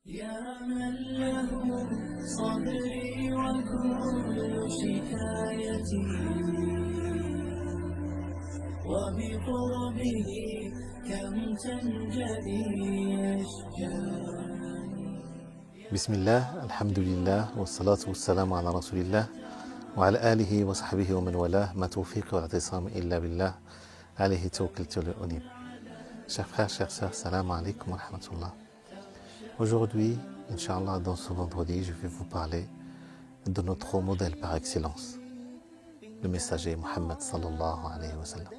يا من له صدري وكل شكايتي وبقربه كم تنجلي أشجاني. بسم الله الحمد لله والصلاة والسلام على رسول الله وعلى آله وصحبه ومن والاه ما توفيق واعتصام إلا بالله عليه توكلت وأنيب. Chers frères, chers sœurs, salam alaikum wa rahmatullah. Aujourd'hui, Inch'Allah, dans ce vendredi, je vais vous parler de notre modèle par excellence, le messager Muhammad sallallahu alayhi wa sallam.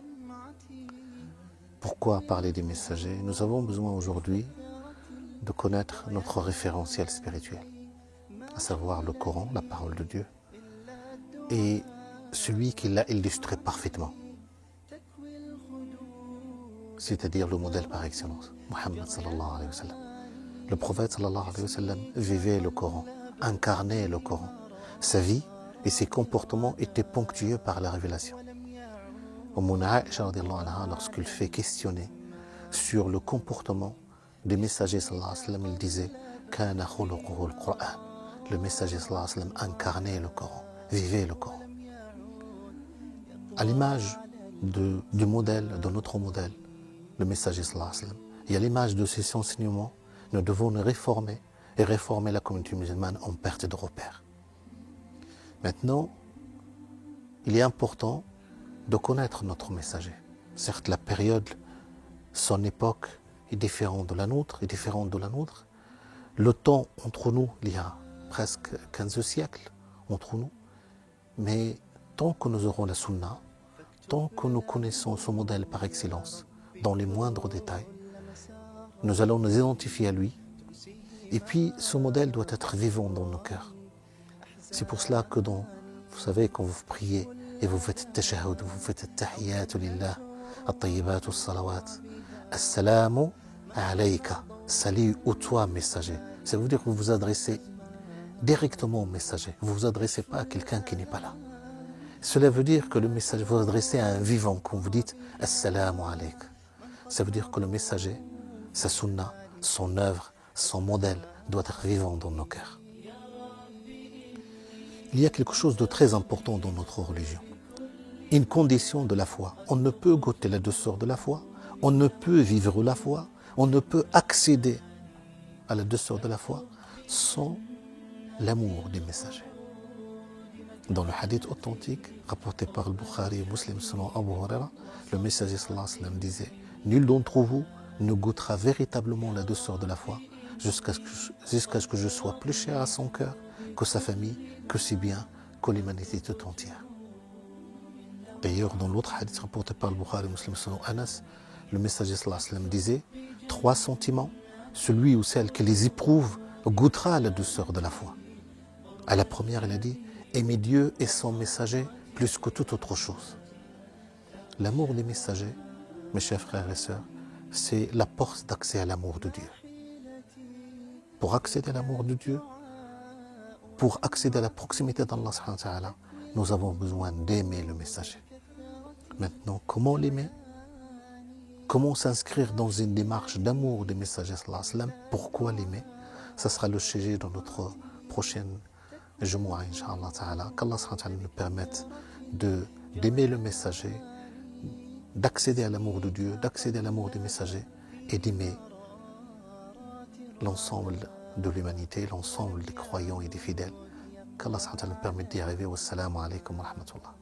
Pourquoi parler des messagers? Nous avons besoin aujourd'hui de connaître notre référentiel spirituel, à savoir le Coran, la parole de Dieu, et celui qui l'a illustré parfaitement, c'est-à-dire le modèle par excellence, Muhammad sallallahu alayhi wa sallam. Le prophète sallallahu alayhi wa sallam vivait le Coran, incarnait le Coran. Sa vie et ses comportements étaient ponctués par la révélation. Aïcha, lorsqu'il fait questionner sur le comportement des messagers sallallahu alayhi wa sallam, il disait Kana khuluquhu al-Qur'an. Le messager sallallahu alayhi wa sallam incarnait le Coran, vivait le Coran. À l'image du modèle, de notre modèle, le messager sallallahu alayhi wa sallam, et à l'image de ses enseignements, nous devons nous réformer et réformer la communauté musulmane en perte de repères. Maintenant, il est important de connaître notre messager. Certes, la période, son époque est différente de la nôtre, Le temps entre nous, il y a presque 15 siècles entre nous. Mais tant que nous aurons la sunna, tant que nous connaissons ce modèle par excellence, dans les moindres détails, nous allons nous identifier à lui. Et puis, ce modèle doit être vivant dans nos cœurs. C'est pour cela que vous savez, quand vous priez et vous faites tashahhud, vous faites tahiyyatu lillah, at-tayyibatu as-salawat, assalamu alayka, salut au toi messager. Ça veut dire que vous vous adressez directement au messager. Vous ne vous adressez pas à quelqu'un qui n'est pas là. Cela veut dire que le messager, vous vous adressez à un vivant quand vous dites assalamu alayka. Ça veut dire que le messager, sa sunna, son œuvre, son modèle doit être vivant dans nos cœurs. Il y a quelque chose de très important dans notre religion. Une condition de la foi. On ne peut goûter la douceur de la foi, on ne peut vivre la foi, on ne peut accéder à la douceur de la foi sans l'amour des messagers. Dans le hadith authentique rapporté par le Bukhari et Muslim selon Abu Huraira, le messager sallallahu alayhi wa sallam disait « Nul d'entre vous ne goûtera véritablement la douceur de la foi jusqu'à ce que je sois plus cher à son cœur que sa famille, que ses biens, que l'humanité tout entière. » D'ailleurs, dans l'autre hadith rapporté par le Bukhari et Muslim selon Anas, le messager sallallahu alayhi wa sallam disait « Trois sentiments, celui ou celle qui les éprouve goûtera la douceur de la foi. » À la première, il a dit « Aimer Dieu et son messager plus que toute autre chose. » L'amour des messagers, mes chers frères et sœurs, c'est la porte d'accès à l'amour de Dieu. Pour accéder à l'amour de Dieu, pour accéder à la proximité d'Allah subhanahu wa ta'ala, nous avons besoin d'aimer le messager. Maintenant, comment l'aimer? Comment s'inscrire dans une démarche d'amour des messagers sallallahu alayhi wa sallam? Pourquoi l'aimer? Ça sera le sujet de notre prochaine Jumu'ah, Inch'Allah ta'ala. Qu'Allah subhanahu wa ta'ala nous permette d'aimer le messager, d'accéder à l'amour de Dieu, d'accéder à l'amour des messagers et d'aimer l'ensemble de l'humanité, l'ensemble des croyants et des fidèles. Qu'Allah subhanahu wa ta'ala nous permette d'y arriver. Wassalamu alaikum wa rahmatullah.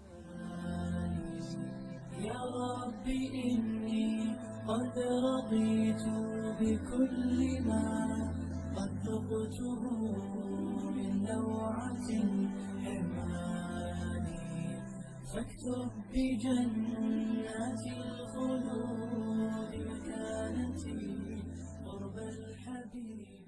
يا رب إني قد رضيت بكل ما قد ذقته من لوعة حرماني فاكتب بجنات الخلود مكانتي قرب الحبيب.